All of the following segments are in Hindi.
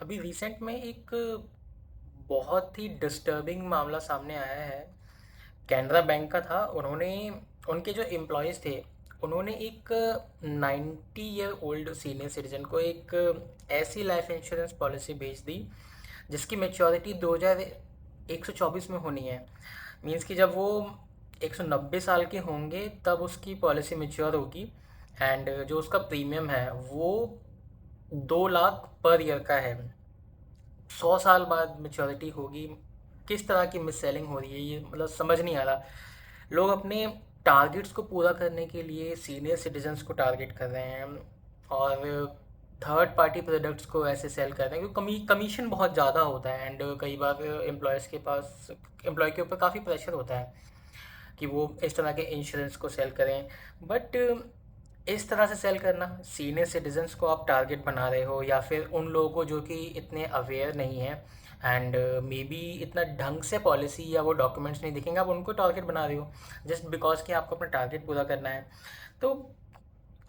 अभी रिसेंट में एक बहुत ही डिस्टर्बिंग मामला सामने आया है। कैनरा बैंक का था। उन्होंने उनके जो एम्प्लॉयज़ थे, उन्होंने एक 90 ईयर ओल्ड सीनियर सिटीजन को एक ऐसी लाइफ इंश्योरेंस पॉलिसी भेज दी जिसकी मैच्योरिटी 2124 में होनी है। मीन्स कि जब वो 190 साल के होंगे तब उसकी पॉलिसी मैच्योर होगी। एंड जो उसका प्रीमियम है वो 2 लाख पर ईयर का है। 100 साल बाद मेच्योरिटी होगी। किस तरह की मिस सेलिंग हो रही है ये, मतलब समझ नहीं आ रहा। लोग अपने टारगेट्स को पूरा करने के लिए सीनियर सिटीजन्स को टारगेट कर रहे हैं और थर्ड पार्टी प्रोडक्ट्स को ऐसे सेल कर रहे हैं क्योंकि कमीशन बहुत ज़्यादा होता है। एंड कई बार एम्प्लॉय के ऊपर काफ़ी प्रेशर होता है कि वो इस तरह के इंश्योरेंस को सेल करें। बट इस तरह से सेल करना, सीनियर सिटीजन्स को आप टारगेट बना रहे हो या फिर उन लोगों को जो कि इतने अवेयर नहीं है एंड मे बी इतना ढंग से पॉलिसी या वो डॉक्यूमेंट्स नहीं दिखेंगे, आप उनको टारगेट बना रहे हो जस्ट बिकॉज कि आपको अपना टारगेट पूरा करना है। तो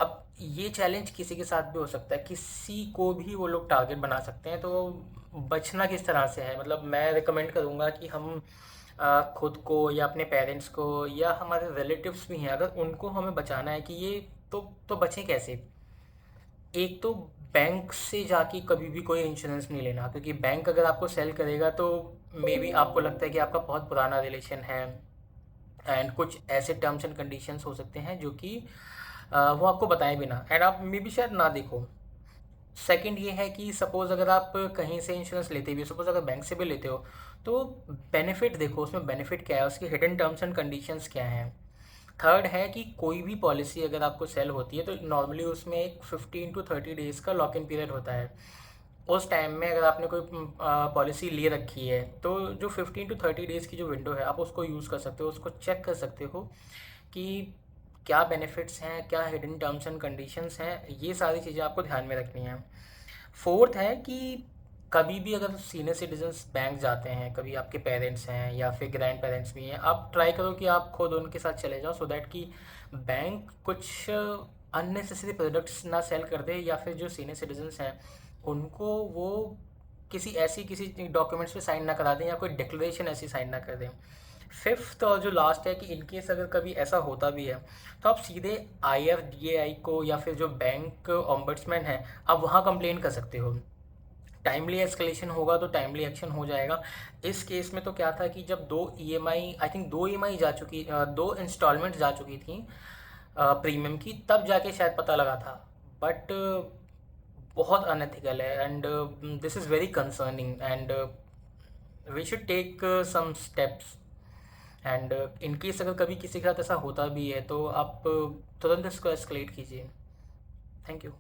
अब ये चैलेंज किसी के साथ भी हो सकता है, किसी को भी वो लोग टारगेट बना सकते हैं। तो बचना किस तरह से है, मतलब मैं रिकमेंड करूँगा कि हम खुद को या अपने पेरेंट्स को या हमारे रिलेटिव्स भी हैं, अगर उनको हमें बचाना है कि ये तो बचें कैसे। एक तो बैंक से जाके कभी भी कोई इंश्योरेंस नहीं लेना, क्योंकि बैंक अगर आपको सेल करेगा तो मे बी आपको लगता है कि आपका बहुत पुराना रिलेशन है एंड कुछ ऐसे टर्म्स एंड कंडीशंस हो सकते हैं जो कि वो आपको बताएं भी ना, एंड आप मे बी शायद ना देखो। सेकंड ये है कि सपोज़ अगर आप कहीं से इंश्योरेंस लेते भी हो, सपोज़ अगर बैंक से भी लेते हो, तो बेनिफिट देखो, उसमें बेनिफिट क्या है, उसके हिडन टर्म्स एंड कंडीशंस क्या हैं। थर्ड है कि कोई भी पॉलिसी अगर आपको सेल होती है तो नॉर्मली उसमें एक 15 to 30 डेज़ का लॉक इन पीरियड होता है। उस टाइम में अगर आपने कोई पॉलिसी ले रखी है तो जो 15 to 30 डेज़ की जो विंडो है आप उसको यूज़ कर सकते हो, उसको चेक कर सकते हो कि क्या बेनिफिट्स हैं, क्या हिडन टर्म्स एंड कंडीशंस हैं। ये सारी चीज़ें आपको ध्यान में रखनी है। फोर्थ है कि कभी भी अगर सीनियर सिटीजन्स बैंक जाते हैं, कभी आपके पेरेंट्स हैं या फिर ग्रैंड पेरेंट्स भी हैं, आप ट्राई करो कि आप खुद उनके साथ चले जाओ, सो दैट कि बैंक कुछ अननेसेसरी प्रोडक्ट्स ना सेल कर दे या फिर जो सीनियर सिटीजन्स हैं उनको वो किसी डॉक्यूमेंट्स पे साइन ना करा दें या कोई डिक्लेरेशन ऐसी साइन ना कर दें। फिफ्थ और जो लास्ट है कि इन केस अगर कभी ऐसा होता भी है तो आप सीधे IRDAI को या फिर जो बैंक ऑम्बड्समैन है आप वहाँ कंप्लेन कर सकते हो। टाइमली एस्केलेशन होगा तो टाइमली एक्शन हो जाएगा। इस केस में तो क्या था कि जब 2 EMI, आई थिंक 2 EMI जा चुकी, 2 इंस्टॉलमेंट जा चुकी थी प्रीमियम की, तब जाके शायद पता लगा था। बट बहुत अनएथिकल है and this is very concerning and we should take some steps. And in case अगर कभी किसी के साथ ऐसा होता भी है तो आप तुरंत इसको एस्केलेट कीजिए। Thank you.